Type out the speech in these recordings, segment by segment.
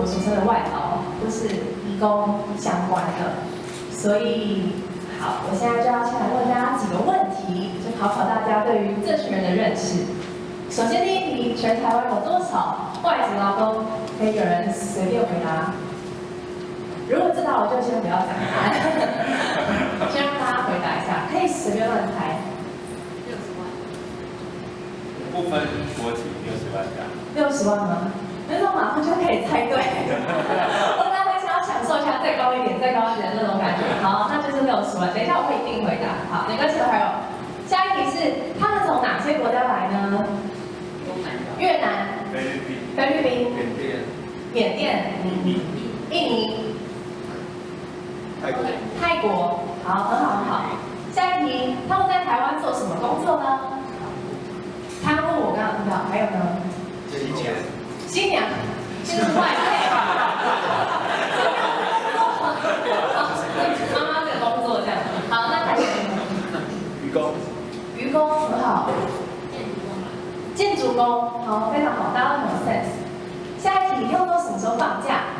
们俗称的外劳，都是移工相关的。所以，好，我现在就要先来问大家几个问题，就考考大家对于这群人的认识。首先第一题，全台湾有多少外籍劳工？可以有人随便回答。如果知道了就先不要讲答案，先让大家回答一下，可以随便乱猜。60万。不分国籍60万家。60万吗？那种马上就可以猜对。我大家会想要享受一下再高一点、再高一点的那种感觉。好，那就是60万。等一下我会一定回答。好，哪个词还有？下一题是他们从哪些国家来呢？越南、菲律宾、菲律宾、缅甸、印尼、泰国。好，很好很好。下一题，他们在台湾做什么工作呢？看护我刚刚听到，还有呢？新娘，就是外配。妈妈的工作这样。好，那还有渔工很好。建筑工，好，非常好，大家都很有 sense。下一题，他们都什么时候放假？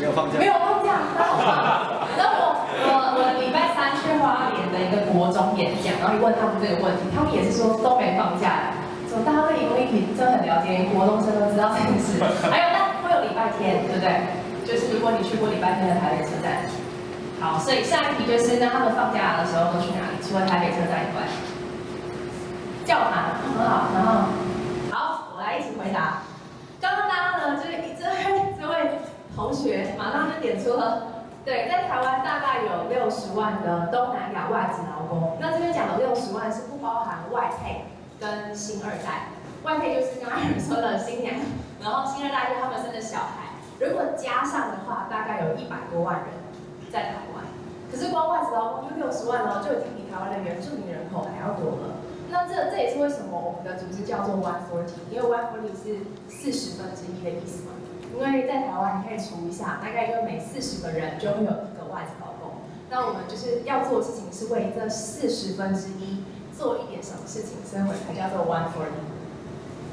没有放假。没有放假，那好棒。然后我礼拜3去花莲的一个国中演讲，然后问他们这个问题，他们也是说都没放假。怎么大家对移工议题真的很了解，连国中生都知道这件事。还有，那会有礼拜天，对不对？就是如果你去过礼拜天的台北车站。好，所以下一题就是那他们放假的时候都去哪里？除了台北车站以外。教堂很好，然后好，我来一起回答。刚刚大家呢，就是这位同学马上就点出了，对，在台湾大概有60万的东南亚外籍劳工。那这边讲的60万是不包含外配跟新二代，外配就是刚刚有人说的新娘，然后新二代就是他们生的小孩。如果加上的话，大概有100多万人在台湾。可是光外籍劳工就60万哦，就已经比台湾的原住民人口还要多了。那这也是为什么我们的组织叫做140，因为140是1/40的意思嘛。因为在台湾你可以除一下，大概就每40个人就会有1个外籍劳工。那我们就是要做的事情是为这1/40做一点什么事情，所以我们才叫做140。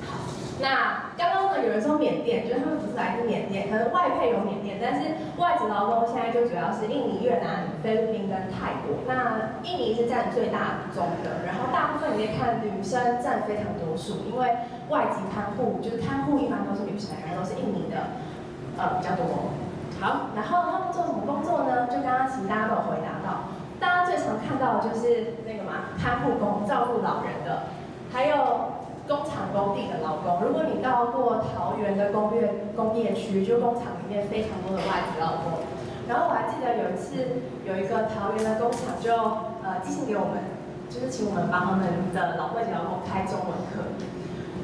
好，那刚刚呢有人说缅甸，就是他们不是来自缅甸，可能外配有缅甸，但是外籍劳工现在就主要是印尼、越南、菲律宾跟泰国。那印尼是占最大比重的，然后大部分你可以看女生占非常多数，因为外籍看护就是看护一般都是女生，然后都是印尼的比较多。好，然后他们做什么工作呢？就刚刚其实大家都有回答到，大家最常看到的就是那个嘛，看护工照顾老人的，还有工厂工地的劳工。如果你到过桃园的工业区，就工厂里面非常多的外籍劳工。然后我还记得有一次，有一个桃园的工厂就寄信给我们，就是请我们帮他们的外籍劳工开中文课。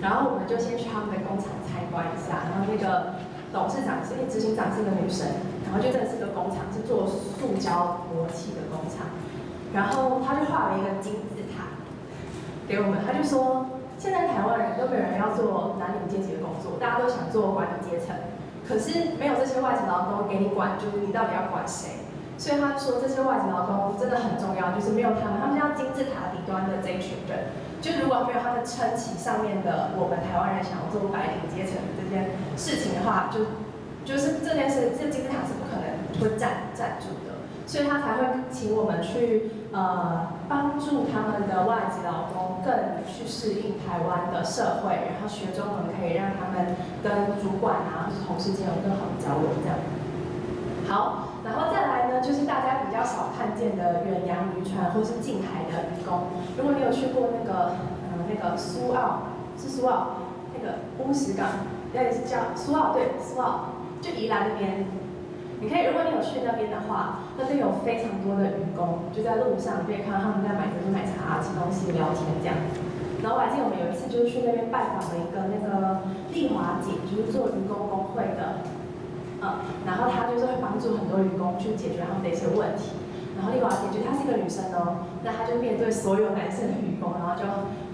然后我们就先去他们的工厂参观一下，然后那个董事长是执行长是个女生，然后就真的是个工厂，是做塑胶模器的工厂。然后他就画了一个金字塔给我们，他就说，现在台湾人都没有人要做蓝领阶级的工作，大家都想做管理阶层，可是没有这些外籍劳工给你管，就是你到底要管谁？所以他说这些外籍劳工真的很重要，就是没有他们，他们像金字塔底端的这一群人，就如果没有他们撑起上面的我们台湾人想要做白领阶层的这件事情的话，就是这件事，这金字塔是不可能会站住的，所以他才会请我们去帮助他们的外籍劳工更去适应台湾的社会，然后学中文可以让他们跟主管啊或是同事间有更好的交流这样。好，然后再来呢，就是大家比较少看见的远洋渔船或是近海的渔工。如果你有去过那个苏澳，是苏澳那个乌石港，那里是叫苏澳，对，苏澳，就宜兰那边。你可以，如果你有去那边的话，那边有非常多的渔工，就在路上你可以看到他们在买珍珠奶茶、吃东西、聊天这样。然后我还记得我们有一次就是去那边拜访了一个那个丽华姐，就是做渔工工会的。然后她就是会帮助很多渔工去解决他们的一些问题。然后丽华姐觉得她是一个女生哦，那她就面对所有男生的渔工，然后就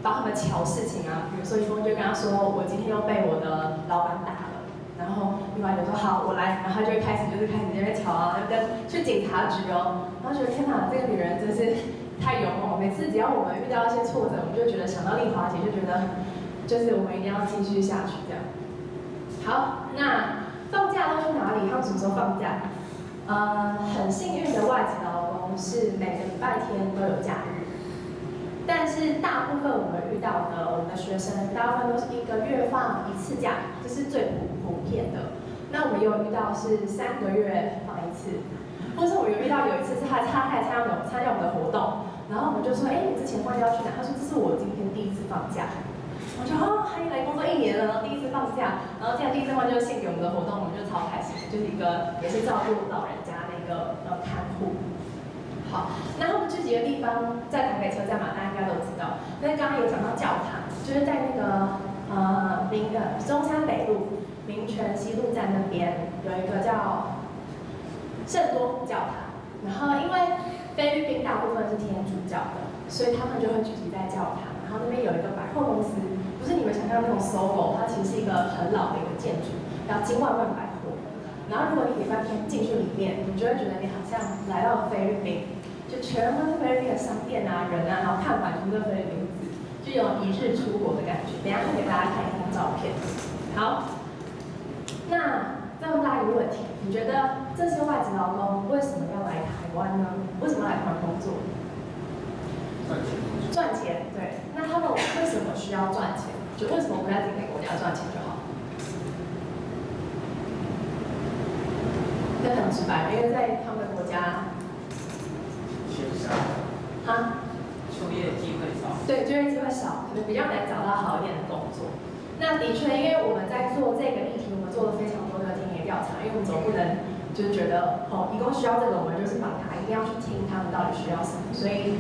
帮他们瞧事情啊。比如说渔工就跟她说：“我今天又被我的老板打了。”然后丽华姐说：“好，我来。”然后她就会开始在那边瞧啊，去警察局哦。然后觉得天哪，这个女人真是太勇猛了。每次只要我们遇到一些挫折，我们就觉得想到丽华姐，就觉得就是我们一定要继续下去这样。好，那放假都去哪里？他们什么时候放假？很幸运的外籍劳工是每个礼拜天都有假日，但是大部分我们遇到的我们的学生，大部分都是1个月放1次假，这是最普遍的。那我们也有遇到是3个月放1次，或者我有遇到有一次是他来参加我们的活动，然后我们就说，你之前放假要去哪？他说这是我今天第1次放假。我就欢迎来工作1年了，第1次放假，然后既然第1次放假就献给我们的活动，我们就超开心，就是一个也是照顾老人家的一个看护。好，那他们聚集的地方在台北车站嘛，大家应该都知道。那刚刚有讲到教堂，就是在那个中山北路民权西路站那边有一个叫圣多福教堂。然后因为菲律宾大部分是天主教的，所以他们就会聚集在教堂。然后那边有一个百货公司，不是你们想象那种 SOGO， 它其实是一个很老的一个建筑，叫金万万百货。然后如果你礼拜天进去里面，你就会觉得你好像来到了菲律宾，就全部都是菲律宾的商店啊、人啊，然后看板全部都是菲律宾字，就有1日出国的感觉。等一下会给大家看一下照片。好，那再问大家一个问题，你觉得这些外籍劳工为什么要来台湾呢？为什么来台湾工作？赚钱，对。那他们为什么需要赚钱？就为什么不在自己的国家赚钱就好？这很直白，因为在他们的国家，就业机会少。对，就业机会少，可能比较难找到好一点的工作。那的确，因为我们在做这个议题，我们做了非常多的田野调查，因为我们总不能就是觉得移工需要这个，我们就是访谈，一定要去听他们到底需要什么。所以，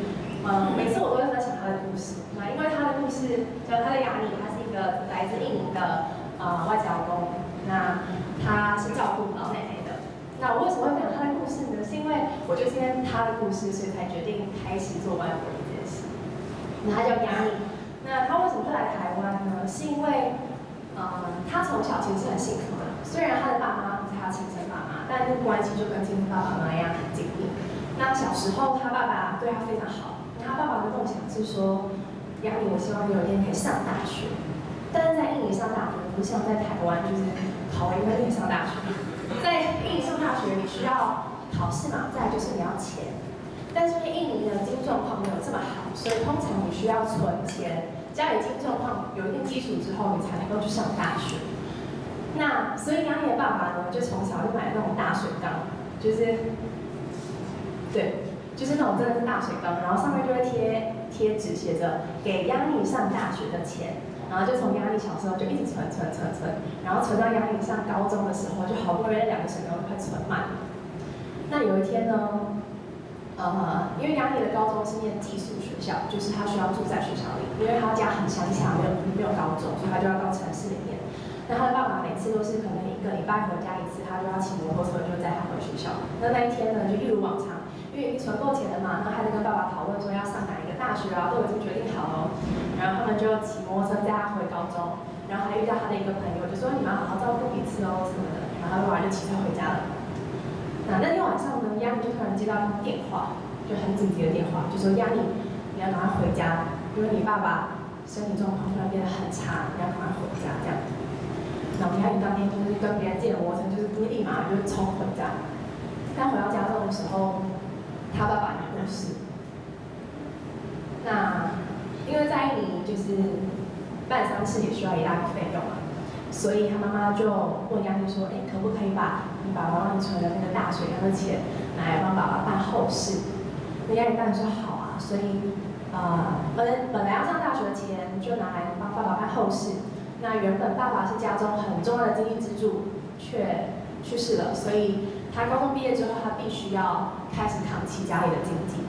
每次我都会分享他的故事。那因为他的故事叫他的雅尼，他是一个来自印尼的外籍劳工，那他是照顾老奶奶的。那我为什么会分享他的故事呢？是因为我就是因为他的故事，所以才决定开始做关福利这件事。那他叫雅尼。那他为什么会来台湾呢？是因为，他从小其实是很幸福的。虽然他的爸妈不是他亲生爸妈，但是关系就跟亲生爸爸妈妈一样很紧密。那小时候他爸爸对他非常好，他爸爸的梦想是说，雅尼，我希望你有一天可以上大学。但是在印尼上大学不像在台湾，就是考完一个可以上大学。在印尼上大学你需要考试嘛，再来就是你要钱。但是因为印尼的经济状况没有这么好，所以通常你需要存钱，家里经济状况有一定基础之后，你才能够去上大学。那所以雅尼的爸爸呢，就从小就买那种大水缸，就是那种真的是大水缸，然后上面就会贴纸写着给雅尼上大学的钱，然后就从雅尼小时候就一直存，然后存到雅尼上高中的时候，就好不容易2个水缸都快存满了。那有一天呢？因为雅尼的高中是念寄宿学校，就是他需要住在学校里，因为他家很乡下，没有高中，所以他就要到城市里面。那他的爸爸每次都是可能1个礼拜回家1次，他就要骑摩托车就载他回学校。那一天呢，就一如往常，因为已经存够钱了嘛，那还在跟爸爸讨论说要上哪一个大学啊，都已经决定好了。然后他们就骑摩托车载他回高中，然后还遇到他的一个朋友，就说你们要好好照顾彼此哦什么的。然后他爸爸就骑车回家了。那天晚上呢，雅尼就突然接到一通电话，就很紧急的电话，就说雅尼，你要赶快回家，因为你爸爸身体状况突然变得很差，你要赶快回家这样。然后雅尼当天就是跟别人借了摩托车，就是立马就冲回家。但回到家中的时候，他爸爸也过世。那因为在印尼就是办丧事也需要一大笔费用嘛。所以他妈妈就问雅尼说：“可不可以把你爸爸帮你存的那个大水缸的钱拿来帮爸爸办后事？”那雅尼当然说好啊。所以本来要上大学的钱就拿来帮爸爸办后事。那原本爸爸是家中很重要的经济支柱，却去世了，所以他高中毕业之后，他必须要开始扛起家里的经济。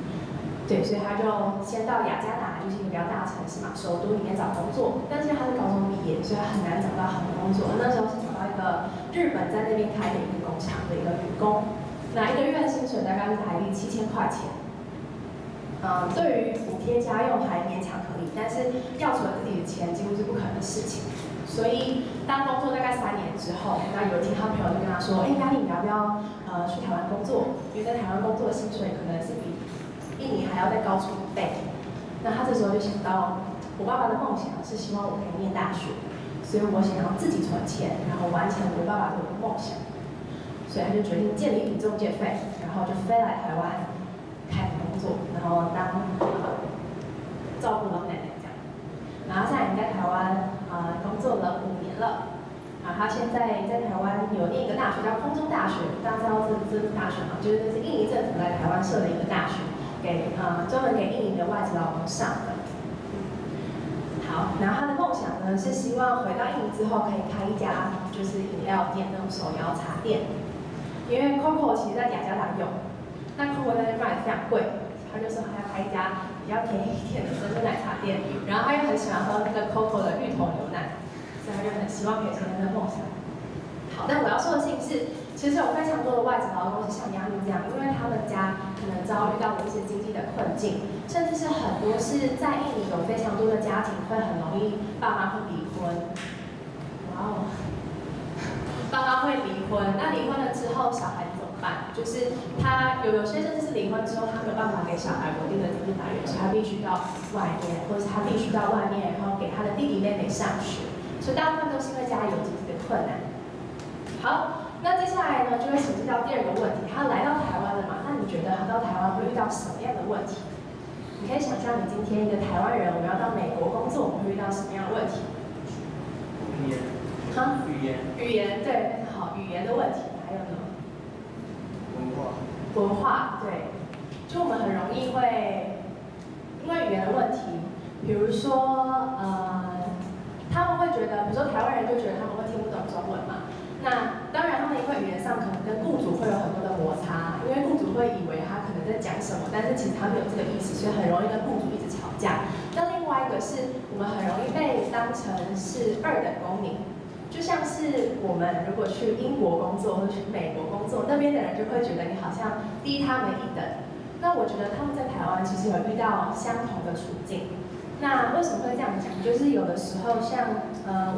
对，所以他就先到雅加达，就是一个比较大的城市嘛，首都里面找工作。但是他是高中毕业，所以他很难找到好的工作。那时候是找到一个日本在那边开的一个工厂的一个女工，那1个月的薪水大概是台币7000块钱。对于补贴家用还勉强可以，但是要存自己的钱几乎是不可能的事情。所以当工作大概3年之后，那有一天他朋友就跟他说：“雅尼，你要不要去台湾工作？因为在台湾工作的薪水可能是比印尼还要再高出1倍。”那他这时候就想到，我爸爸的梦想是希望我可以念大学，所以我想要自己存钱，然后完成我爸爸对我的梦想。所以他就决定建立一笔中介费，然后就飞来台湾开始工作，然后当照顾老奶奶这样。然后现在已经在台湾工作了5年了。啊，他现在在台湾有念一个大学叫空中大学，大家知道这是大学吗？就是印尼政府在台湾设的一个大学，专门给印尼的外籍劳工上的。好，然后他的梦想呢是希望回到印尼之后可以开一家就是饮料店那种手摇茶店。因为 Coco 其实在雅加达有，那 Coco 在那卖的非常贵，他就说他要开一家比较便宜一点的珍珠奶茶店，然后他又很喜欢喝那个 Coco 的芋头牛奶，所以他就很希望可以实现他的梦想。好，但我要说的事情是，其实有非常多的外籍劳工是像亚米这样，因为他们家可能遭遇到了一些经济的困境，甚至是很多是在印尼有非常多的家庭会很容易爸妈会离婚。哇哦！爸妈会离婚，那离婚了之后，小孩子怎么办？就是他有些甚至是离婚之后，他没有办法给小孩稳定的经济来源，所以他必须到外面，或者是他必须到外面，然后给他的弟弟妹妹上学，所以大部分都是因为家里有经济的困难。好，那接下来呢，就会涉及到第2个问题，他来到台湾了嘛？那你觉得他到台湾会遇到什么样的问题？你可以想象，你今天一个台湾人，我们要到美国工作，我们会遇到什么样的问题？语言对，好，语言的问题，还有呢？文化对，就我们很容易会因为语言的问题，比如说他们会觉得，比如说台湾人就觉得他们会听不懂中文嘛，那当然他们因为语言上可能跟雇主会有很多的摩擦，因为雇主会以为他可能在讲什么，但是其实他没有这个意思，所以很容易跟雇主一直吵架。那另外一个是我们很容易被当成是2等公民。就像是我们如果去英国工作或者去美国工作，那边的人就会觉得你好像低他们1等。那我觉得他们在台湾其实有遇到相同的处境。那为什么会这样讲？就是有的时候像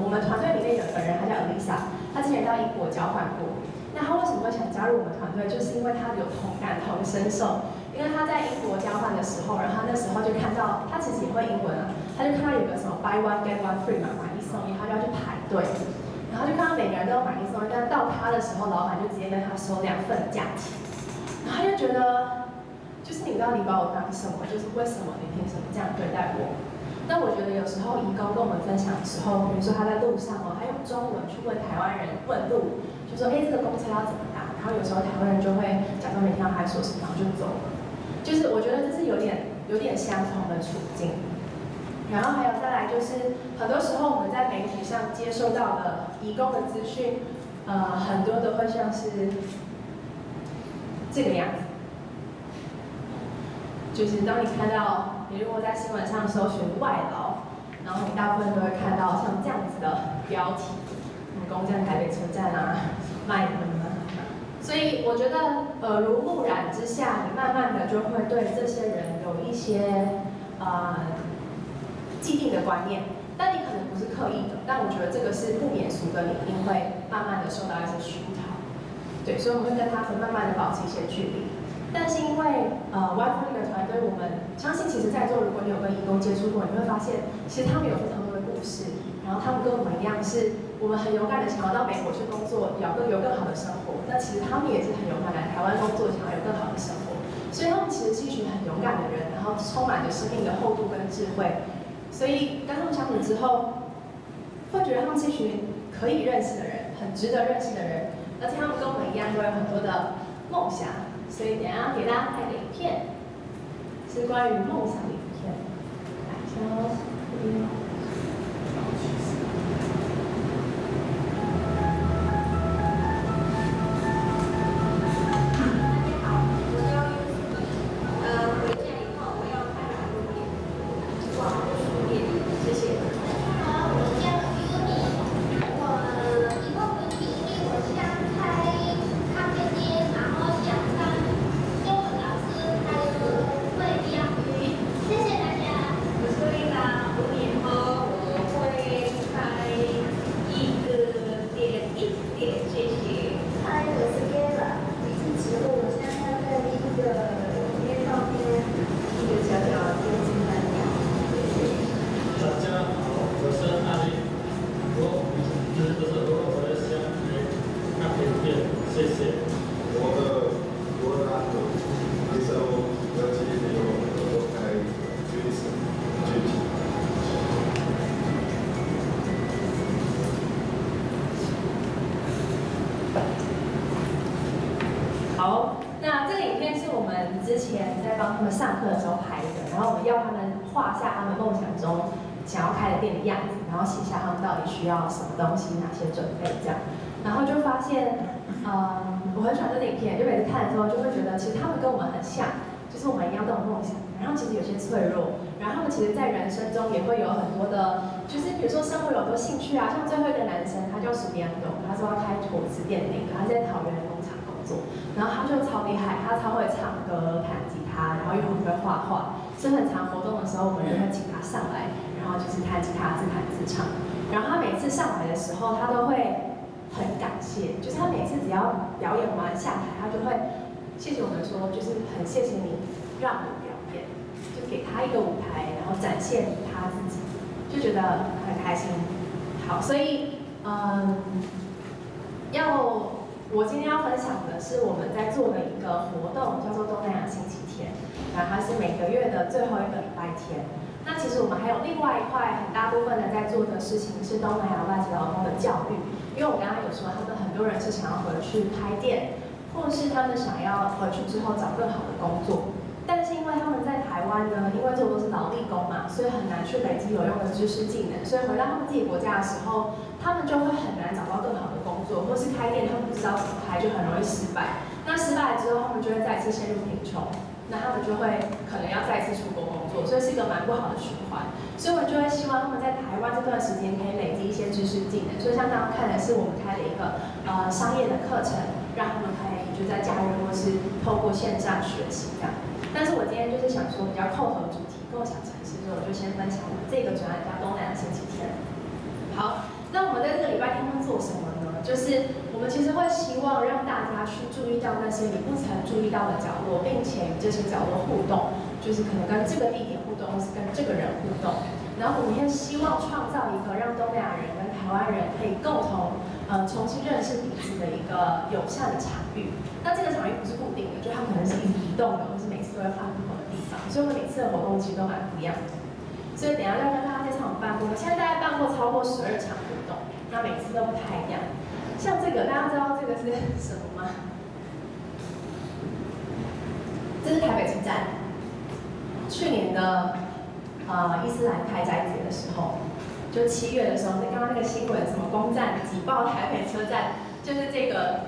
我们团队里面有一个人，他叫 Elisa， 他之前到英国交换过。那他为什么会想加入我们团队？就是因为他有感同身受。因为他在英国交换的时候，然后他那时候就看到，他其实也会英文啊，他就看到有个什么 buy one get one free 嘛，买1送1，他就要去排队。然后就看到每个人都有买1送1，但到他的时候，老板就直接跟他收2份的价钱。然后他就觉得，就是你到底把我当什么？就是为什么你凭什么这样对待我？那我觉得有时候移工跟我们分享的时候，比如说他在路上哦，他用中文去问台湾人问路，就说这个公车要怎么搭？然后有时候台湾人就会假装没听到他说什么，然后就走了。就是我觉得这是有点相同的处境。然后还有再来就是，很多时候我们在媒体上接收到的移工的资讯，很多都会像是这个样子。就是当你看到，你如果在新闻上搜寻外劳，然后你大部分都会看到像这样子的标题，攻占台北车站啊，卖什么。所以我觉得耳濡目染之下，你慢慢的就会对这些人有一些既定的观念，但你可能不是刻意的，但我觉得这个是不免俗的，你一定会慢慢的受到一些熏陶。对，所以我们会跟他们慢慢的保持一些距离。但是因为Y4的团队，我们相信其实在座如果你有跟移工接触过，你会发现其实他们有非常多的故事，然后他们跟我们一样是，我们很勇敢的想要到美国去工作，有更好的生活。那其实他们也是很勇敢来台湾工作，想要有更好的生活。所以他们其实是一群很勇敢的人，然后充满着生命的厚度跟智慧。所以跟他们相处之后，会觉得他们是一群可以认识的人，很值得认识的人，而且他们跟我们一样都有很多的梦想。所以等一下给大家拍个影片，是关于梦想的影片。来，先们之前在帮他们上课的时候拍的，然后我们要他们画下他们梦想中想要开的店的样子，然后写下他们到底需要什么东西，哪些准备这样，然后就发现，我很喜欢这个影片，就每次看的时候就会觉得，其实他们跟我们很像，就是我们一样都有梦想，然后其实有些脆弱，然后他们其实在人生中也会有很多的，就是比如说生活有很多兴趣啊，像最后一个男生，他叫鼠良勇，他说要开果汁店的那个，他在桃园的工厂工作，然后他就超厉害，他超会唱歌、弹吉他，然后又很会画画，所以很常活动的时候，我们就会请他上来，然后就是弹吉他、自弹自唱，然后他每次上来的时候，他都会很感谢，就是他每次只要表演完下台，他就会谢谢我们说，就是很谢谢你让我表演，就给他一个舞台，然后展现他自己，就觉得很开心。好，所以我今天要分享的是我们在做的一个活动，叫做东南亚星期天，然后它是每个月的最后一个礼拜天。那其实我们还有另外一块很大部分的在做的事情是东南亚外籍劳工的教育，因为我刚刚有说，他们很多人是想要回去开店，或是他们想要回去之后找更好的工作，但是因为他们在台湾呢，因为做的都是劳力工嘛，所以很难去累积有用的知识技能，所以回到他们自己国家的时候，他们就会很难找到更好的工作，或是开店他们不知道怎么开，就很容易失败。那失败了之后，他们就会再次陷入贫穷，那他们就会可能要再次出国工作，所以是一个蛮不好的循环。所以我们就会希望他们在台湾这段时间可以累积一些知识技能。所以像刚刚看的是我们开了一个商业的课程，让他们可以就在假日或是透过线上学习这样。但是我今天就是想说比较扣合主题，共享城市，所以我就先分享我们这个专案叫东南亚星期天。好，那我们在这个礼拜天会做什么呢？就是我们其实会希望让大家去注意到那些你不曾注意到的角落，并且与这些角落互动，就是可能跟这个地点互动，或是跟这个人互动。然后我们也希望创造一个让东南亚人跟台湾人可以共同重新认识彼此的一个友善的场域。那这个场域不是固定的，就它可能是一直移动的，或是每次都会换不同的地方，所以我们每次的活动其实都蛮不一样的。所以等一下要跟大家介绍我们办过，我们现在大概办过超过12场活动，那每次都不太一样。像这个，大家知道这个是什么吗？这是台北车站，去年的伊斯兰开斋节的时候，就7月的时候，刚刚那个新闻什么攻占挤爆台北车站，就是这个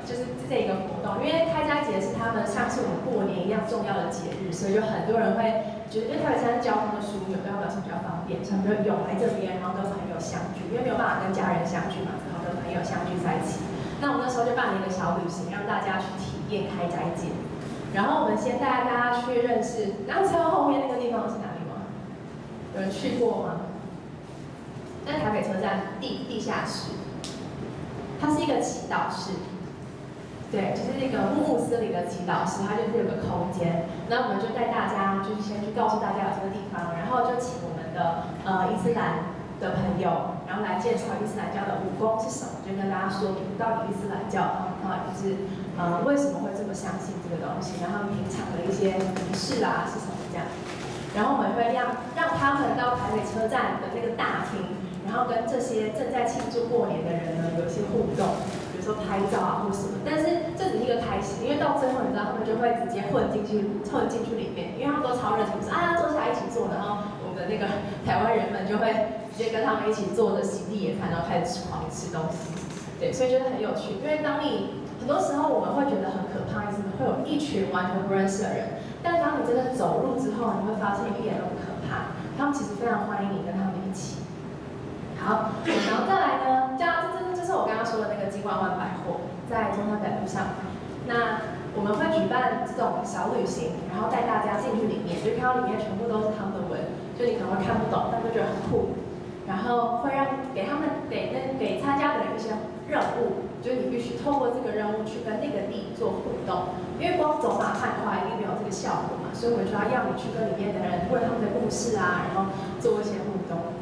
活动。因为开斋节是他们像是我们过年一样重要的节日，所以就很多人会觉得，因为台北车站交通的枢纽，对他们来说比较方便，所以他们就涌来这边，然后跟朋友相聚，因为没有办法跟家人相聚嘛，只好跟朋友相聚在一起。那我们那时候就办了一个小旅行，让大家去体验开斋节。然后我们先带大家去认识，然后知道后面那个地方是哪里吗？有人去过吗？在台北车站地下室，它是一个祈祷室，对，就是那个穆斯林的祈祷室，它就是有个空间。那我们就带大家，就是先去告诉大家有这个地方，然后就请我们的伊斯兰的朋友，然后来介绍伊斯兰教的武功是什么，就跟大家说明到底伊斯兰教到底是为什么会这么相信这个东西，然后平常的一些仪式啊是什么这样。然后我们会让他们到台北车站的那个大厅，然后跟这些正在庆祝过年的人呢有一些互动，比如说拍照啊或什么。但是这只是一个开始，因为到最后你知道他们就会直接混进去里面，因为他们都超热情，说啊坐下来一起做，然后我们的那个台湾人们就会直接跟他们一起坐着席地野餐，然后开始狂吃东西。对，所以觉得很有趣，因为当你很多时候我们会觉得很可怕，是会有一群完全不认识的人。但当你真的走入之后，你会发现一点都不可怕，他们其实非常欢迎你跟他们一起。好，然后再来呢，这是我刚刚说的那个金万万百货，在中山北路上。那我们会举办这种小旅行，然后带大家进去里面，就看到里面全部都是他们的文，就你可能会看不懂，但会觉得很酷。然后会给参加的人一些任务，就是你必须透过这个任务去跟那个地做互动，因为光走马看花一定没有这个效果嘛，所以我们就要你去跟里面的人问他们的故事啊，然后做一些互动。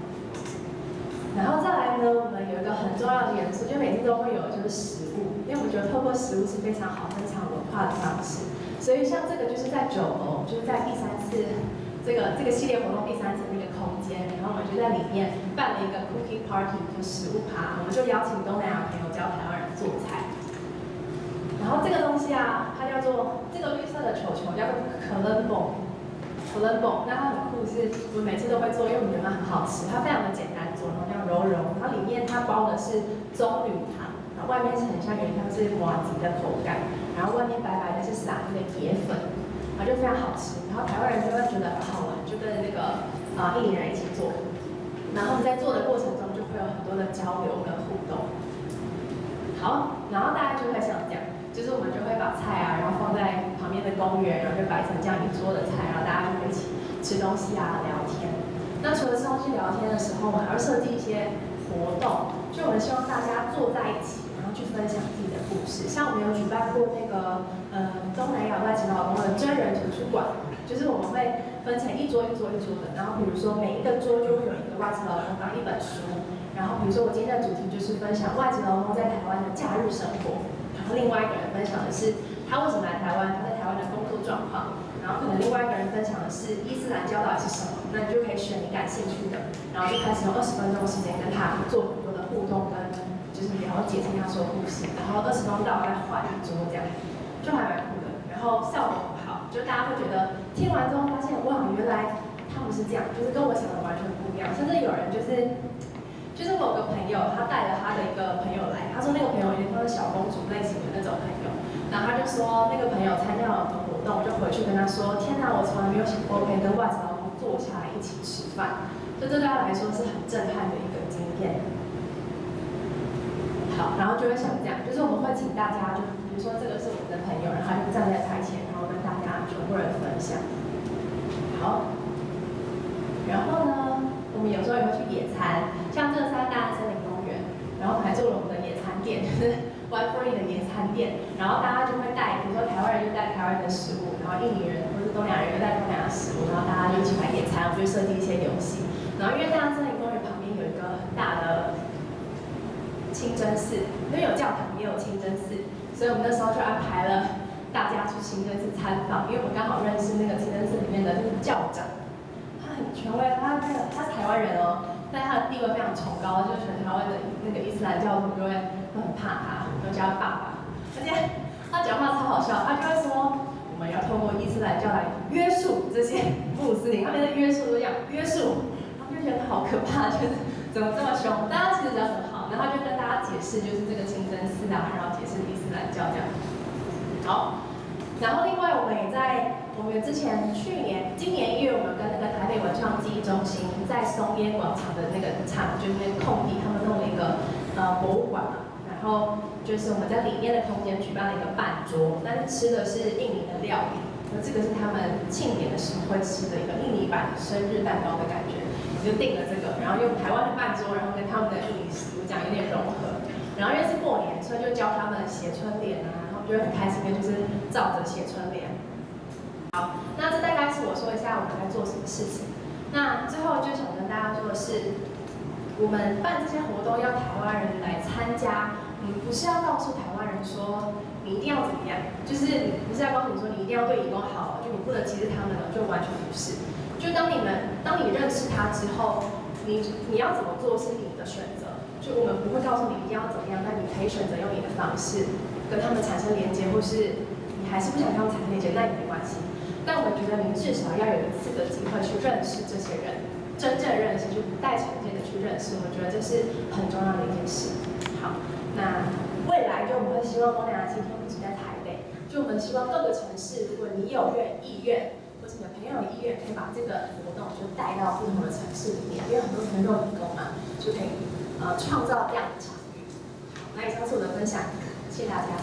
然后再来呢，我们有一个很重要的元素，就每次都会有，就是食物，因为我们觉得透过食物是非常好分享文化的方式，所以像这个就是在9楼，就是在第3次这个系列活动第3次那个空间，然后我们就在里面办了一个 cooking party， 就食物趴，我们就邀请东南亚朋友教台湾人做菜。然后后这个东西啊，它叫做这个绿色的球球叫做可乐蹦，那它很酷，是我们每次都会做，因为我们觉得它很好吃，它非常的简单做，然后这样揉，然后里面它包的是棕榈糖，然后外面是很像有点像是麻糬的口感，然后外面白白的是撒那个椰粉，然后就非常好吃，然后台湾人就会觉得很好玩，就跟那个印尼人一起做，然后我们在做的过程中就会有很多的交流跟互动。好，然后大家就会像这样，就是我们就会把菜啊，然后放在旁边的公园，然后就摆成这样一桌的菜，然后大家就会一起吃东西啊，聊天。那除了吃东西聊天的时候，我们还会设计一些活动，就我们希望大家坐在一起，然后去分享自己的故事。像我们有举办过那个东南亚外籍劳工的真人图书馆，就是我们会分成一桌的，然后比如说每一个桌就会有一个外籍劳工当一本书。然后比如说我今天的主题就是分享外籍劳工在台湾的假日生活，然后另外一个人分享的是他为什么来台湾，他在台湾的工作状况，然后可能另外一个人分享的是伊斯兰教到底是什么，那你就可以选你感兴趣的，然后就开始用20分钟的时间跟他做很多的互动跟就是了解听他说故事，然后20分钟到再换一桌这样，就还蛮酷的，然后效果很好，就大家会觉得听完之后发现哇原来他们是这样，就是跟我想的完全不一样，甚至有人就是我有个朋友，他带了他的一个朋友来，他说那个朋友有点像是小公主类型的那种朋友，然后他就说那个朋友参加了活动，就回去跟他说，天哪，我从来没有想过可以跟外籍劳工坐下来一起吃饭，所以这对他来说是很震撼的一个经验。好，然后就会像这样，就是我们会请大家，就比如说这个是我们的朋友，然后他就站在台前，然后跟大家全部人分享。好，然后呢？我们有时候也会去野餐，像这个是在大安森林公园，然后我们还做了我们的野餐店，就是 One Free 的野餐店，然后大家就会带，比如说台湾人就带台湾人的食物，然后印尼人或是东南亚人就带东南亚食物，然后大家就一起来野餐，我们就设计一些游戏，然后因为大安森林公园旁边有一个很大的清真寺，因为有教堂也有清真寺，所以我们那时候就安排了大家去清真寺参访，因为我们刚好认识那个清真寺里面的那个教长。很权威，他是台湾人哦，但他的地位非常崇高，就是全台湾的那个伊斯兰教徒都会很怕他，都叫他爸爸。而且他讲话超好笑，他就会说我们要透过伊斯兰教来约束这些穆斯林，他们的约束都这样约束，他们就觉得好可怕，就是怎么这么凶？但他其实人很好，然后就跟大家解释就是这个清真寺啊，然后解释伊斯兰教这样。好，然后另外我们之前今年1月，我们跟那个台北文创记忆中心在松烟广场的那个场，就是那个空地，他们弄了一个博物馆嘛，然后就是我们在里面的空间举办了一个饭桌，但是吃的是印尼的料理，那这个是他们庆典的时候会吃的一个印尼版生日蛋糕的感觉，我就订了这个，然后用台湾的饭桌，然后跟他们的印尼食物这样有点融合，然后因为是过年，所以就教他们写春联啊，然后就会很开心的就是照着写春联。好，那这大概是我说一下我们在做什么事情。那最后就想跟大家说的是，我们办这些活动要台湾人来参加，不是要告诉台湾人说你一定要怎么样，就是不是要告诉你说你一定要对移工好，就你不能歧视他们了，就完全不是。就当你认识他之后，你要怎么做是你的选择。就我们不会告诉你一定要怎么样，但你可以选择用你的方式跟他们产生连接，或是你还是不想跟他们产生连接，那也没关系。但我觉得你至少要有一次的机会去认识这些人，真正认识，就不带成见的去认识，我觉得这是很重要的一件事。好，那未来就我们会希望东南亚今天不止在台北，就我们希望各个城市，如果你有意愿，或者你的朋友有意愿，可以把这个活动就带到不同的城市里面，因为很多朋友移工嘛，就可以创造这样的场域。好，那以上是我的分享，谢谢大家。